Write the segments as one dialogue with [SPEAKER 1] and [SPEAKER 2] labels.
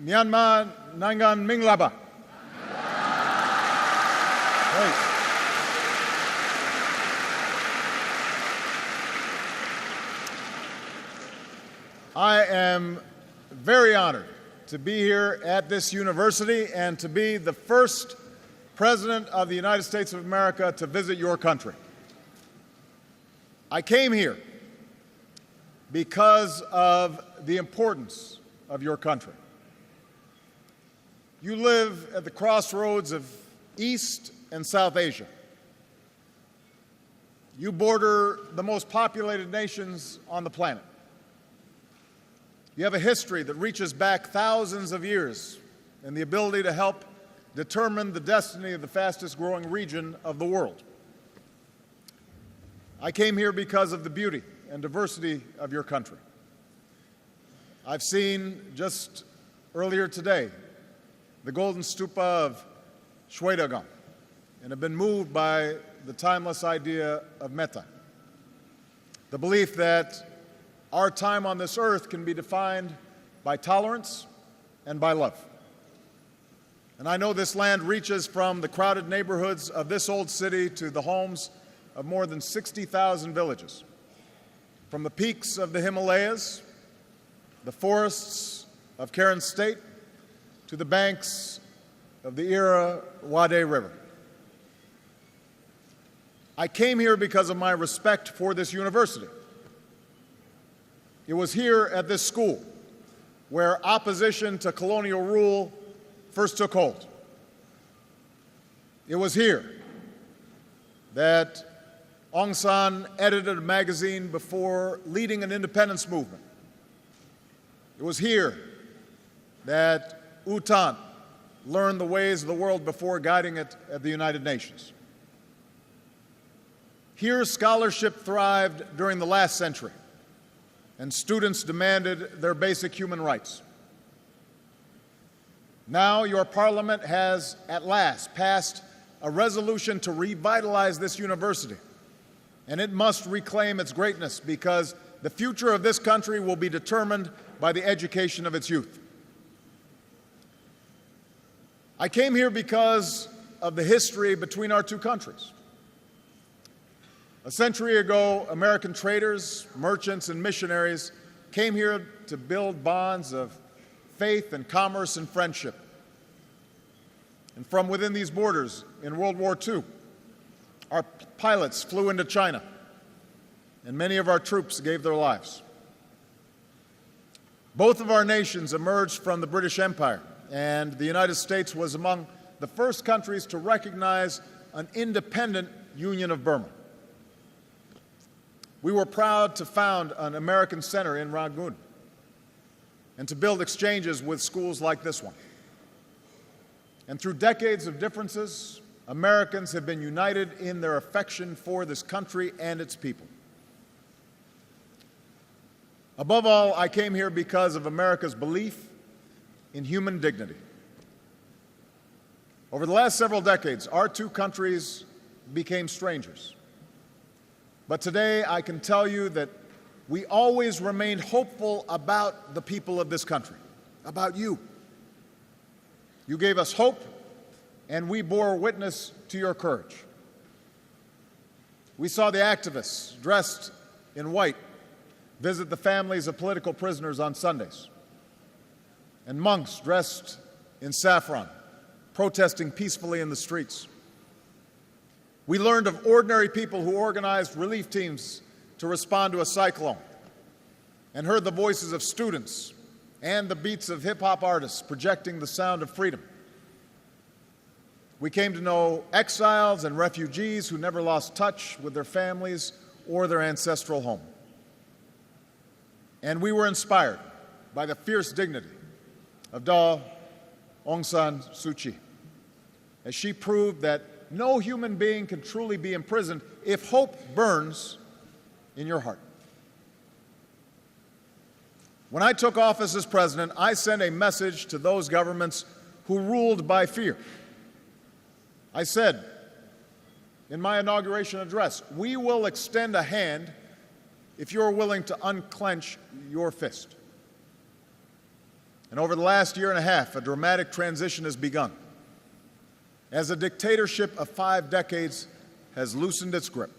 [SPEAKER 1] Myanmar Nangan Minglaba. Great. I am very honored to be here at this university and to be the first President of the United States of America to visit your country. I came here because of the importance of your country. You live at the crossroads of East and South Asia. You border the most populated nations on the planet. You have a history that reaches back thousands of years and the ability to help determine the destiny of the fastest growing region of the world. I came here because of the beauty and diversity of your country. I've seen just earlier today the golden stupa of Shwedagon and have been moved by the timeless idea of metta, the belief that our time on this earth can be defined by tolerance and by love. And I know this land reaches from the crowded neighborhoods of this old city to the homes of more than 60,000 villages, from the peaks of the Himalayas, the forests of Karen State, to the banks of the Irrawaddy River. I came here because of my respect for this university. It was here at this school where opposition to colonial rule first took hold. It was here that Aung San edited a magazine before leading an independence movement. It was here that U Thant learned the ways of the world before guiding it at the United Nations. Here, scholarship thrived during the last century, and students demanded their basic human rights. Now, your parliament has at last passed a resolution to revitalize this university, and it must reclaim its greatness because the future of this country will be determined by the education of its youth. I came here because of the history between our two countries. A century ago, American traders, merchants, and missionaries came here to build bonds of faith and commerce and friendship. And from within these borders, in World War II, our pilots flew into China, and many of our troops gave their lives. Both of our nations emerged from the British Empire, and the United States was among the first countries to recognize an independent Union of Burma. We were proud to found an American center in Rangoon and to build exchanges with schools like this one. And through decades of differences, Americans have been united in their affection for this country and its people. Above all, I came here because of America's belief in human dignity. Over the last several decades, our two countries became strangers. But today, I can tell you that we always remained hopeful about the people of this country, about you. You gave us hope, and we bore witness to your courage. We saw the activists dressed in white visit the families of political prisoners on Sundays, and monks dressed in saffron protesting peacefully in the streets. We learned of ordinary people who organized relief teams to respond to a cyclone, and heard the voices of students and the beats of hip-hop artists projecting the sound of freedom. We came to know exiles and refugees who never lost touch with their families or their ancestral home. And we were inspired by the fierce dignity of Aung San Suu Kyi, as she proved that no human being can truly be imprisoned if hope burns in your heart. When I took office as president, I sent a message to those governments who ruled by fear. I said in my inauguration address, we will extend a hand if you're willing to unclench your fist. And over the last year and a half, a dramatic transition has begun, as a dictatorship of 5 decades has loosened its grip.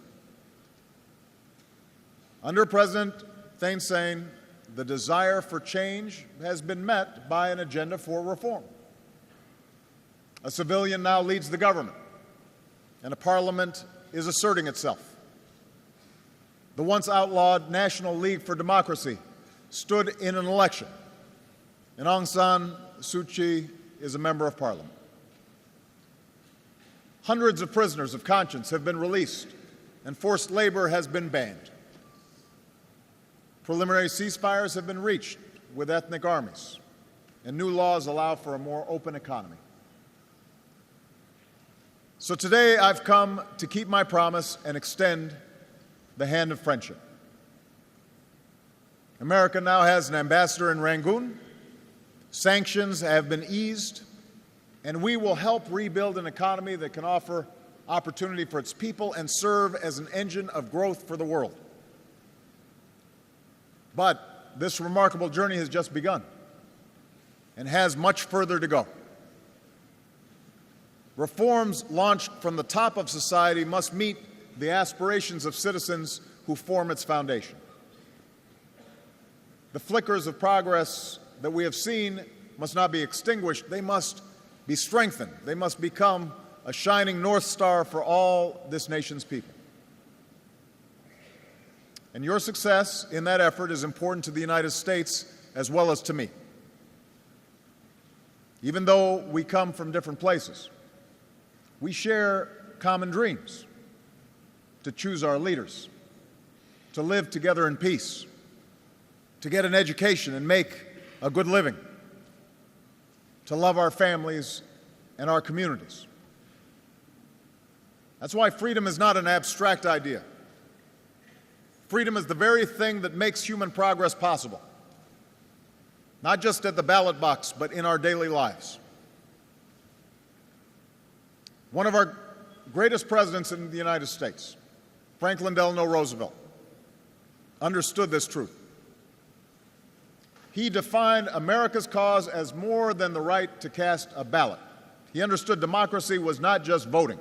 [SPEAKER 1] Under President Thein Sein, the desire for change has been met by an agenda for reform. A civilian now leads the government, and a parliament is asserting itself. The once outlawed National League for Democracy stood in an election, and Aung San Suu Kyi is a member of parliament. Hundreds of prisoners of conscience have been released, and forced labor has been banned. Preliminary ceasefires have been reached with ethnic armies, and new laws allow for a more open economy. So today I've come to keep my promise and extend the hand of friendship. America now has an ambassador in Rangoon. Sanctions have been eased, and we will help rebuild an economy that can offer opportunity for its people and serve as an engine of growth for the world. But this remarkable journey has just begun and has much further to go. Reforms launched from the top of society must meet the aspirations of citizens who form its foundation. The flickers of progress that we have seen must not be extinguished. They must be strengthened. They must become a shining North Star for all this nation's people. And your success in that effort is important to the United States as well as to me. Even though we come from different places, we share common dreams: to choose our leaders, to live together in peace, to get an education and make a good living, to love our families and our communities. That's why freedom is not an abstract idea. Freedom is the very thing that makes human progress possible, not just at the ballot box, but in our daily lives. One of our greatest presidents in the United States, Franklin Delano Roosevelt, understood this truth. He defined America's cause as more than the right to cast a ballot. He understood democracy was not just voting.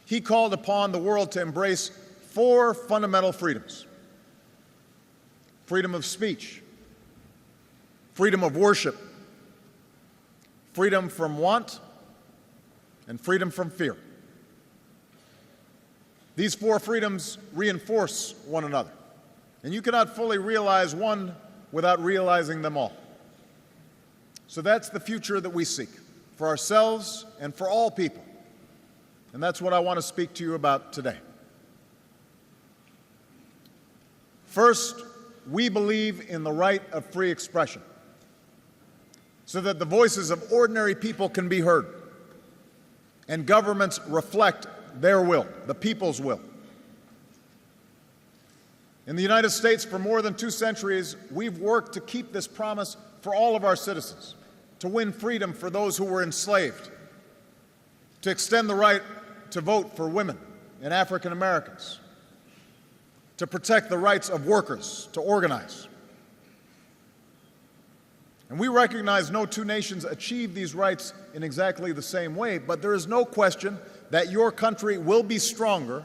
[SPEAKER 1] He called upon the world to embrace 4 fundamental freedoms: freedom of speech, freedom of worship, freedom from want, and freedom from fear. These 4 freedoms reinforce one another, and you cannot fully realize one without realizing them all. So that's the future that we seek for ourselves and for all people, and that's what I want to speak to you about today. First, we believe in the right of free expression so that the voices of ordinary people can be heard and governments reflect their will, the people's will. In the United States, for more than 2 centuries, we've worked to keep this promise for all of our citizens, to win freedom for those who were enslaved, to extend the right to vote for women and African Americans, to protect the rights of workers to organize. And we recognize no 2 nations achieve these rights in exactly the same way, but there is no question that your country will be stronger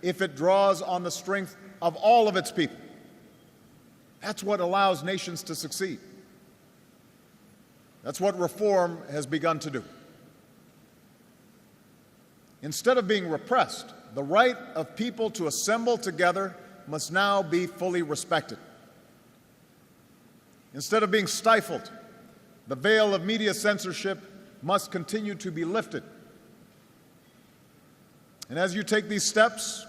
[SPEAKER 1] if it draws on the strength of all of its people. That's what allows nations to succeed. That's what reform has begun to do. Instead of being repressed, the right of people to assemble together must now be fully respected. Instead of being stifled, the veil of media censorship must continue to be lifted. And as you take these steps,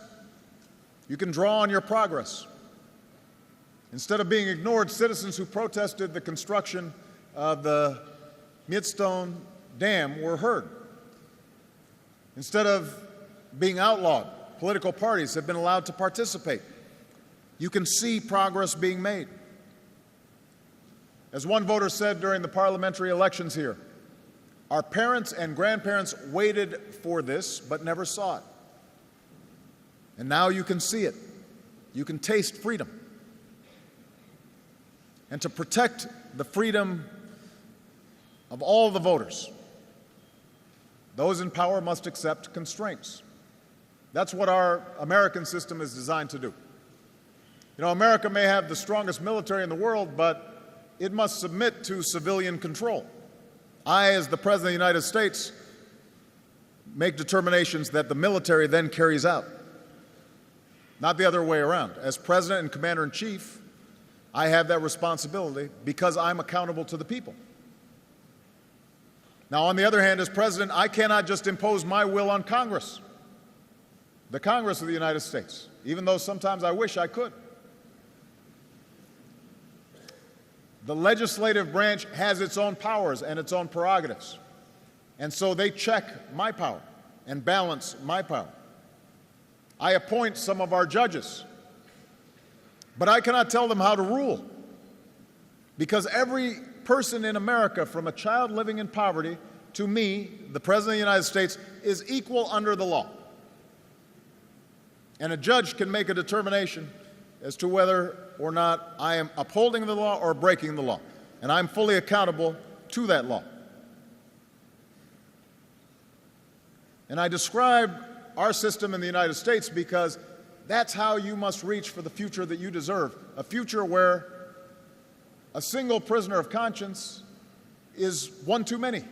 [SPEAKER 1] you can draw on your progress. Instead of being ignored, citizens who protested the construction of the Midstone Dam were heard. Instead of being outlawed, political parties have been allowed to participate. You can see progress being made. As one voter said during the parliamentary elections here, our parents and grandparents waited for this but never saw it. And now you can see it. You can taste freedom. And to protect the freedom of all the voters, those in power must accept constraints. That's what our American system is designed to do. You know, America may have the strongest military in the world, but it must submit to civilian control. I, as the President of the United States, make determinations that the military then carries out, not the other way around. As President and Commander-in-Chief, I have that responsibility because I'm accountable to the people. Now, on the other hand, as President, I cannot just impose my will on Congress, the Congress of the United States, even though sometimes I wish I could. The legislative branch has its own powers and its own prerogatives, and so they check my power and balance my power. I appoint some of our judges, but I cannot tell them how to rule, because every person in America, from a child living in poverty to me, the President of the United States, is equal under the law. And a judge can make a determination as to whether or not I am upholding the law or breaking the law. And I'm fully accountable to that law. And I describe our system in the United States because that's how you must reach for the future that you deserve, a future where a single prisoner of conscience is one too many.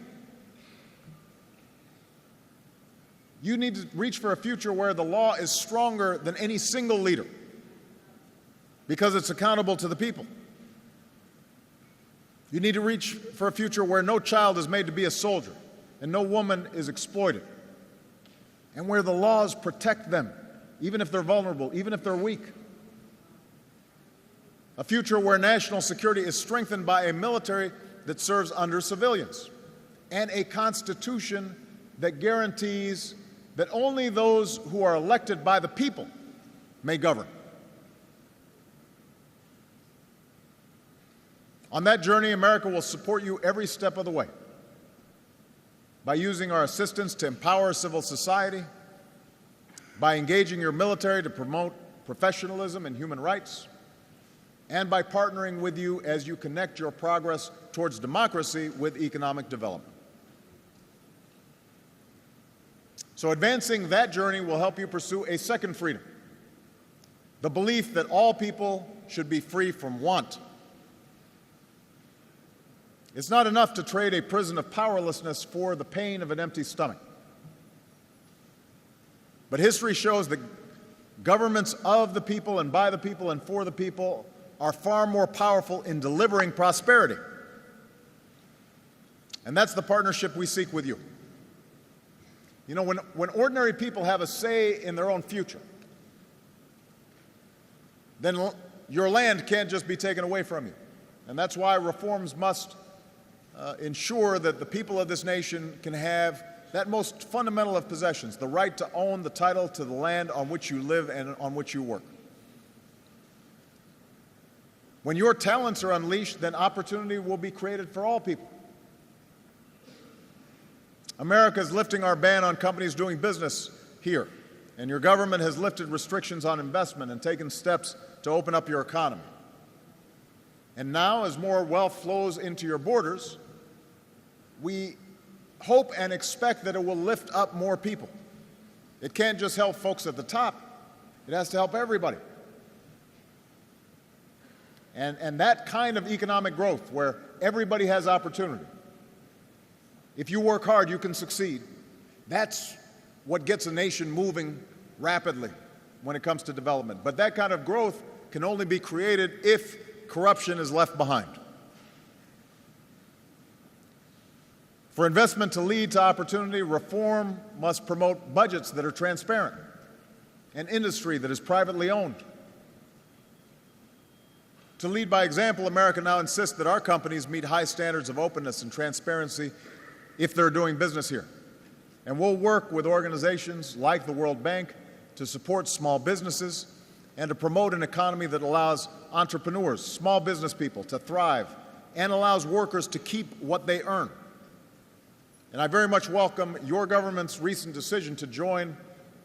[SPEAKER 1] You need to reach for a future where the law is stronger than any single leader because it's accountable to the people. You need to reach for a future where no child is made to be a soldier and no woman is exploited, and where the laws protect them, even if they're vulnerable, even if they're weak. A future where national security is strengthened by a military that serves under civilians, and a constitution that guarantees that only those who are elected by the people may govern. On that journey, America will support you every step of the way by using our assistance to empower civil society, by engaging your military to promote professionalism and human rights, and by partnering with you as you connect your progress towards democracy with economic development. So advancing that journey will help you pursue a second freedom, the belief that all people should be free from want. It's not enough to trade a prison of powerlessness for the pain of an empty stomach. But history shows that governments of the people and by the people and for the people are far more powerful in delivering prosperity. And that's the partnership we seek with you. You know, when ordinary people have a say in their own future, then your land can't just be taken away from you. And that's why reforms must ensure that the people of this nation can have that most fundamental of possessions, the right to own the title to the land on which you live and on which you work. When your talents are unleashed, then opportunity will be created for all people. America is lifting our ban on companies doing business here, and your government has lifted restrictions on investment and taken steps to open up your economy. And now, as more wealth flows into your borders, we hope and expect that it will lift up more people. It can't just help folks at the top. It has to help everybody. And that kind of economic growth where everybody has opportunity, if you work hard, you can succeed. That's what gets a nation moving rapidly when it comes to development. But that kind of growth can only be created if corruption is left behind. For investment to lead to opportunity, reform must promote budgets that are transparent and industry that is privately owned. To lead by example, America now insists that our companies meet high standards of openness and transparency if they're doing business here. And we'll work with organizations like the World Bank to support small businesses and to promote an economy that allows entrepreneurs, small business people, to thrive and allows workers to keep what they earn. And I very much welcome your government's recent decision to join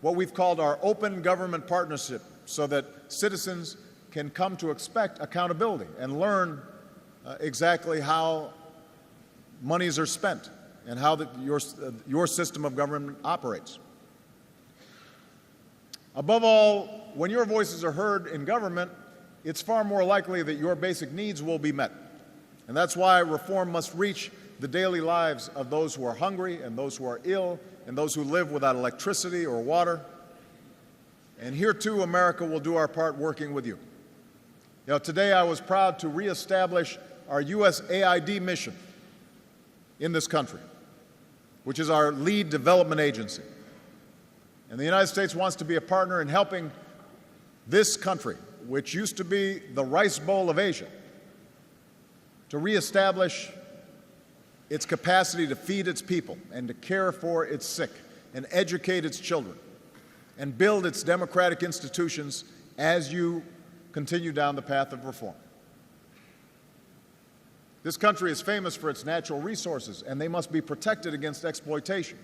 [SPEAKER 1] what we've called our Open Government Partnership so that citizens can come to expect accountability and learn exactly how monies are spent and how your system of government operates. Above all, when your voices are heard in government, it's far more likely that your basic needs will be met. And that's why reform must reach the daily lives of those who are hungry and those who are ill and those who live without electricity or water. And here, too, America will do our part working with you. Today I was proud to reestablish our USAID mission in this country, which is our lead development agency. And the United States wants to be a partner in helping this country, which used to be the rice bowl of Asia, to reestablish its capacity to feed its people and to care for its sick and educate its children and build its democratic institutions as you continue down the path of reform. This country is famous for its natural resources, and they must be protected against exploitation.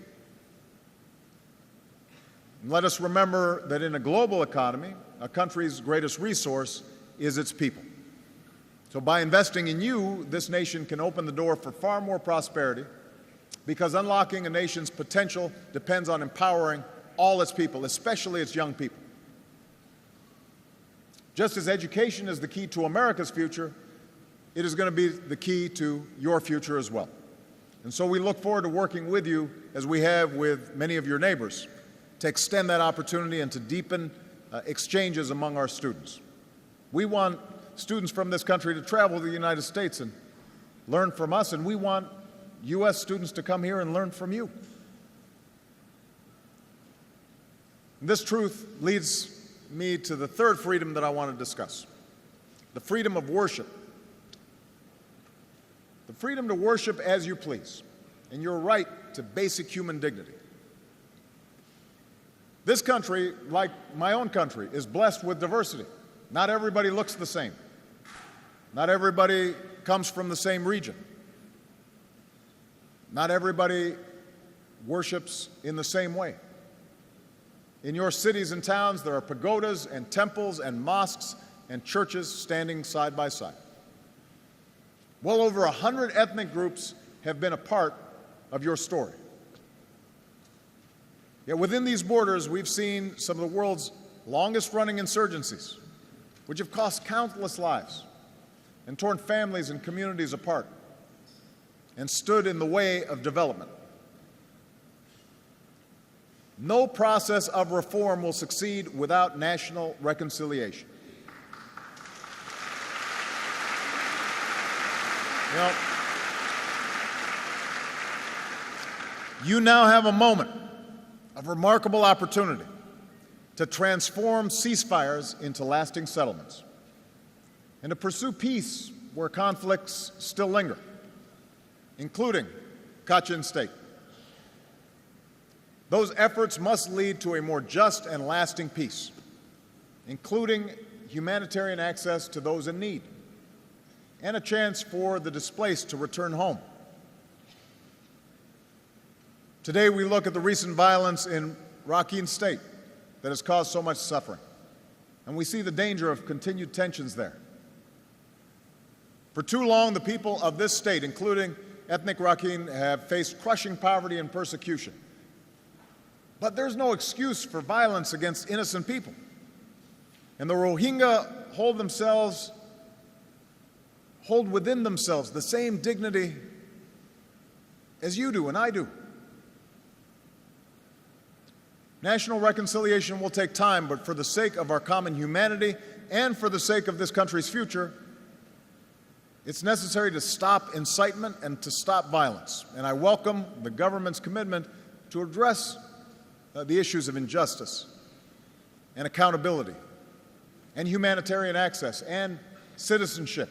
[SPEAKER 1] And let us remember that in a global economy, a country's greatest resource is its people. So by investing in you, this nation can open the door for far more prosperity, because unlocking a nation's potential depends on empowering all its people, especially its young people. Just as education is the key to America's future, it is going to be the key to your future as well. And so we look forward to working with you, as we have with many of your neighbors, to extend that opportunity and to deepen exchanges among our students. We want students from this country to travel to the United States and learn from us, and we want U.S. students to come here and learn from you. And this truth leads me to the third freedom that I want to discuss, the freedom of worship. The freedom to worship as you please, and your right to basic human dignity. This country, like my own country, is blessed with diversity. Not everybody looks the same. Not everybody comes from the same region. Not everybody worships in the same way. In your cities and towns, there are pagodas and temples and mosques and churches standing side by side. Well over 100 ethnic groups have been a part of your story. Yet within these borders, we've seen some of the world's longest-running insurgencies, which have cost countless lives and torn families and communities apart and stood in the way of development. No process of reform will succeed without national reconciliation. You now have a moment of remarkable opportunity to transform ceasefires into lasting settlements and to pursue peace where conflicts still linger, including Kachin State. Those efforts must lead to a more just and lasting peace, including humanitarian access to those in need and a chance for the displaced to return home. Today, we look at the recent violence in Rakhine State that has caused so much suffering, and we see the danger of continued tensions there. For too long, the people of this state, including ethnic Rakhine, have faced crushing poverty and persecution. But there's no excuse for violence against innocent people. And the Rohingya hold within themselves the same dignity as you do and I do. National reconciliation will take time, but for the sake of our common humanity and for the sake of this country's future, it's necessary to stop incitement and to stop violence. And I welcome the government's commitment to address the issues of injustice and accountability and humanitarian access and citizenship.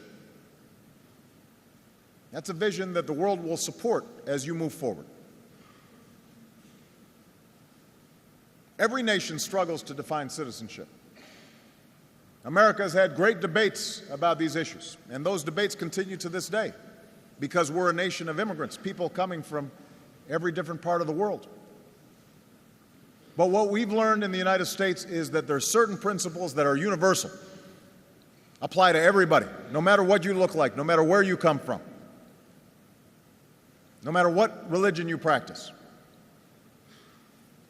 [SPEAKER 1] That's a vision that the world will support as you move forward. Every nation struggles to define citizenship. America has had great debates about these issues, and those debates continue to this day because we're a nation of immigrants, people coming from every different part of the world. But what we've learned in the United States is that there are certain principles that are universal. apply to everybody, no matter what you look like, no matter where you come from, no matter what religion you practice.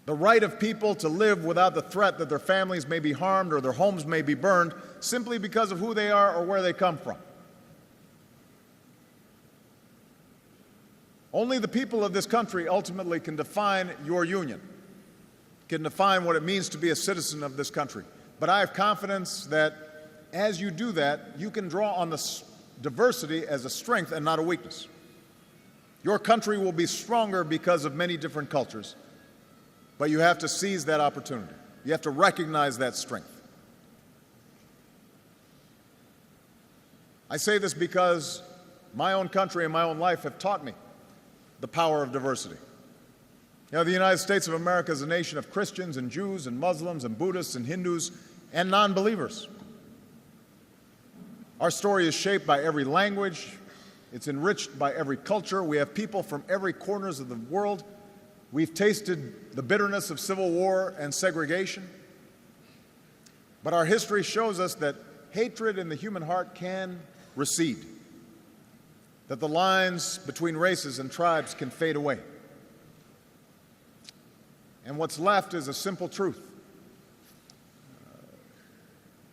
[SPEAKER 1] The right of people to live without the threat that their families may be harmed or their homes may be burned simply because of who they are or where they come from. Only the people of this country ultimately can define your union, can define what it means to be a citizen of this country. But I have confidence that as you do that, you can draw on the diversity as a strength and not a weakness. Your country will be stronger because of many different cultures, but you have to seize that opportunity. You have to recognize that strength. I say this because my own country and my own life have taught me the power of diversity. You know, the United States of America is a nation of Christians and Jews and Muslims and Buddhists and Hindus and non-believers. Our story is shaped by every language. It's enriched by every culture. We have people from every corner of the world. We've tasted the bitterness of civil war and segregation. But our history shows us that hatred in the human heart can recede, that the lines between races and tribes can fade away. And what's left is a simple truth.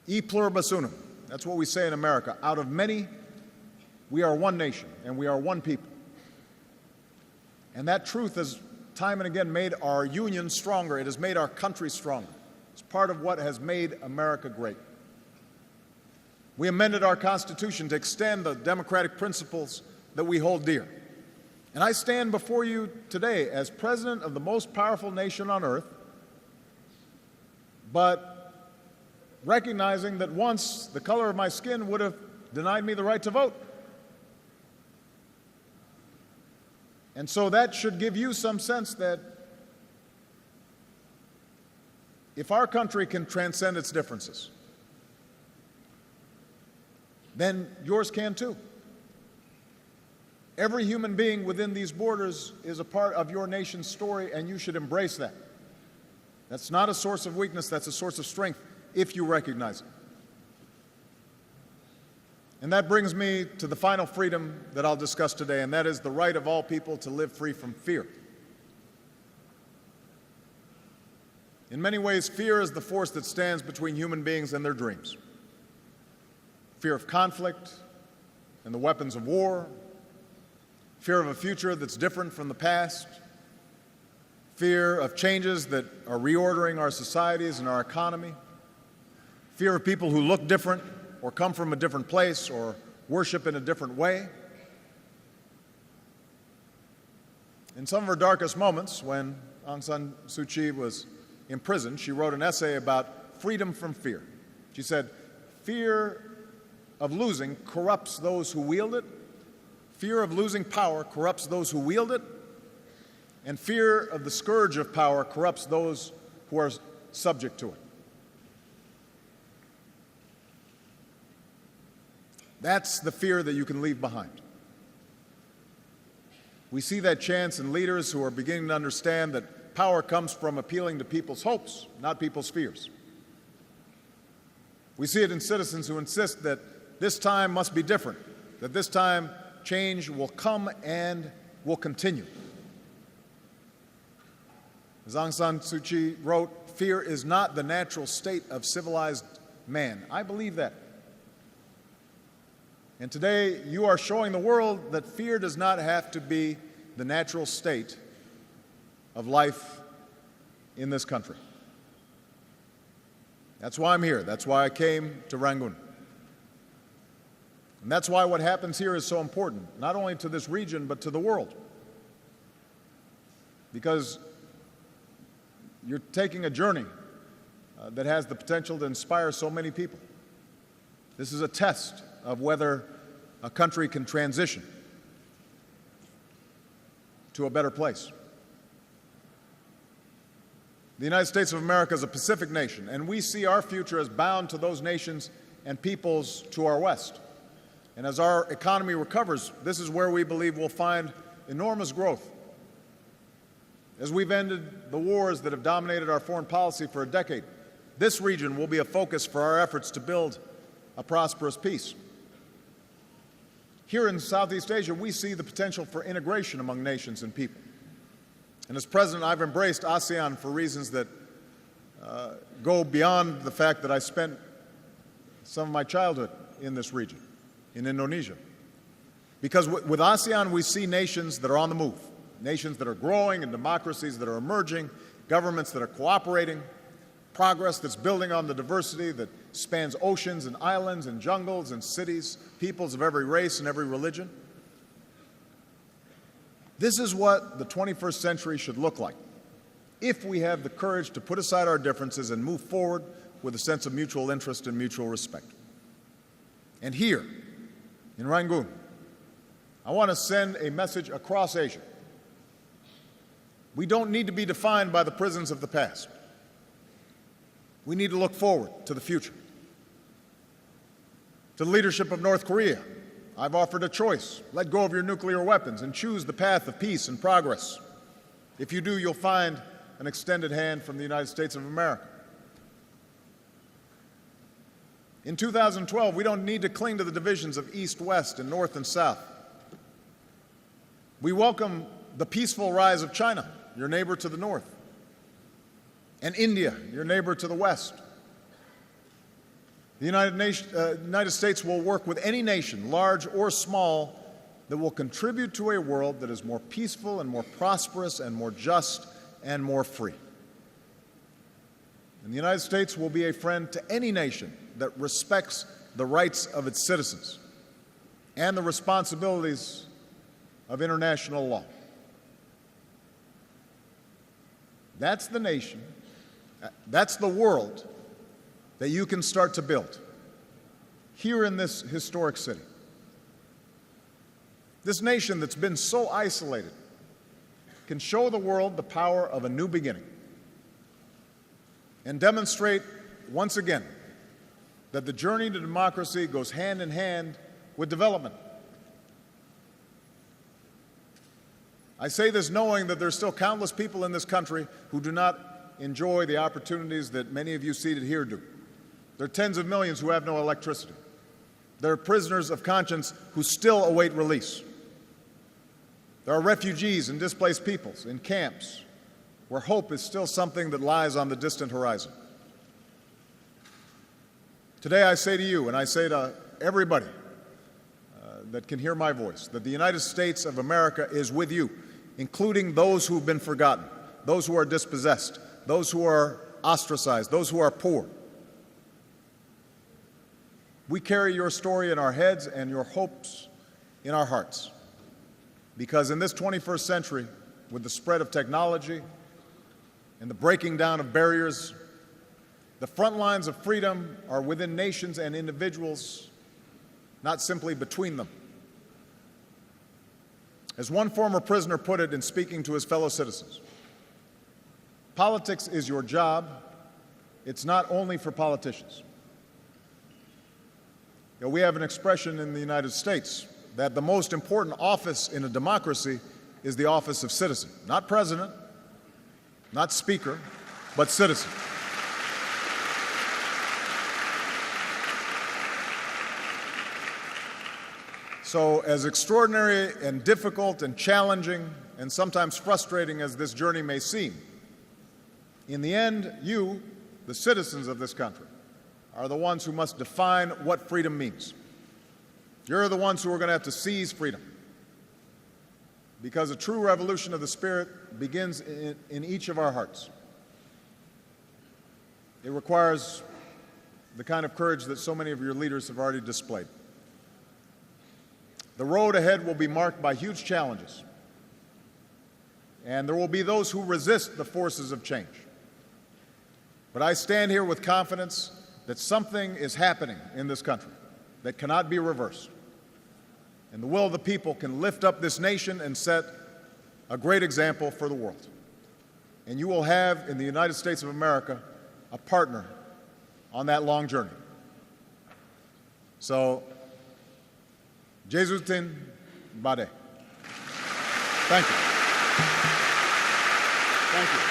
[SPEAKER 1] E pluribus unum. That's what we say in America. Out of many, we are one nation, and we are one people. And that truth has time and again made our union stronger. It has made our country stronger. It's part of what has made America great. We amended our Constitution to extend the democratic principles that we hold dear. And I stand before you today as president of the most powerful nation on earth, but recognizing that once the color of my skin would have denied me the right to vote. And so that should give you some sense that if our country can transcend its differences, then yours can too. Every human being within these borders is a part of your nation's story, and you should embrace that. That's not a source of weakness, that's a source of strength if you recognize it. And that brings me to the final freedom that I'll discuss today, and that is the right of all people to live free from fear. In many ways, fear is the force that stands between human beings and their dreams. Fear of conflict and the weapons of war, fear of a future that's different from the past, fear of changes that are reordering our societies and our economy, fear of people who look different or come from a different place or worship in a different way. In some of her darkest moments, when Aung San Suu Kyi was imprisoned, she wrote an essay about freedom from fear. She said, "Fear of losing corrupts those who wield it. Fear of losing power corrupts those who wield it. And fear of the scourge of power corrupts those who are subject to it." That's the fear that you can leave behind. We see that chance in leaders who are beginning to understand that power comes from appealing to people's hopes, not people's fears. We see it in citizens who insist that this time must be different, that this time change will come and will continue. As Aung San Suu Kyi wrote, "Fear is not the natural state of civilized man." I believe that. And today, you are showing the world that fear does not have to be the natural state of life in this country. That's why I'm here. That's why I came to Rangoon. And that's why what happens here is so important, not only to this region, but to the world. Because you're taking a journey that has the potential to inspire so many people. This is a test of whether a country can transition to a better place. The United States of America is a Pacific nation, and we see our future as bound to those nations and peoples to our west. And as our economy recovers, this is where we believe we'll find enormous growth. As we've ended the wars that have dominated our foreign policy for a decade, this region will be a focus for our efforts to build a prosperous peace. Here in Southeast Asia, we see the potential for integration among nations and people. And as president, I've embraced ASEAN for reasons that go beyond the fact that I spent some of my childhood in this region, in Indonesia. Because with ASEAN, we see nations that are on the move, nations that are growing and democracies that are emerging, governments that are cooperating, progress that's building on the diversity that spans oceans and islands and jungles and cities, peoples of every race and every religion. This is what the 21st century should look like if we have the courage to put aside our differences and move forward with a sense of mutual interest and mutual respect. And here, in Yangon, I want to send a message across Asia. We don't need to be defined by the prisons of the past. We need to look forward to the future. To the leadership of North Korea, I've offered a choice. Let go of your nuclear weapons and choose the path of peace and progress. If you do, you'll find an extended hand from the United States of America. In 2012, we don't need to cling to the divisions of East, West, and North and South. We welcome the peaceful rise of China, your neighbor to the north, and India, your neighbor to the west. The United States will work with any nation, large or small, that will contribute to a world that is more peaceful and more prosperous and more just and more free. And the United States will be a friend to any nation that respects the rights of its citizens and the responsibilities of international law. That's the nation, that's the world that you can start to build here in this historic city. This nation that's been so isolated can show the world the power of a new beginning and demonstrate once again that the journey to democracy goes hand in hand with development. I say this knowing that there's still countless people in this country who do not enjoy the opportunities that many of you seated here do. There are tens of millions who have no electricity. There are prisoners of conscience who still await release. There are refugees and displaced peoples in camps where hope is still something that lies on the distant horizon. Today I say to you, and I say to everybody that can hear my voice, that the United States of America is with you, including those who have been forgotten, those who are dispossessed, those who are ostracized, those who are poor. We carry your story in our heads and your hopes in our hearts. Because in this 21st century, with the spread of technology and the breaking down of barriers, the front lines of freedom are within nations and individuals, not simply between them. As one former prisoner put it in speaking to his fellow citizens, politics is your job. It's not only for politicians. You know, we have an expression in the United States that the most important office in a democracy is the office of citizen. Not president, not speaker, but citizen. So as extraordinary and difficult and challenging and sometimes frustrating as this journey may seem, in the end, you, the citizens of this country, are the ones who must define what freedom means. You're the ones who are going to have to seize freedom, because a true revolution of the spirit begins in each of our hearts. It requires the kind of courage that so many of your leaders have already displayed. The road ahead will be marked by huge challenges, and there will be those who resist the forces of change. But I stand here with confidence that something is happening in this country that cannot be reversed. And the will of the people can lift up this nation and set a great example for the world. And you will have in the United States of America a partner on that long journey. So, Jesutin Bade. Thank you. Thank you.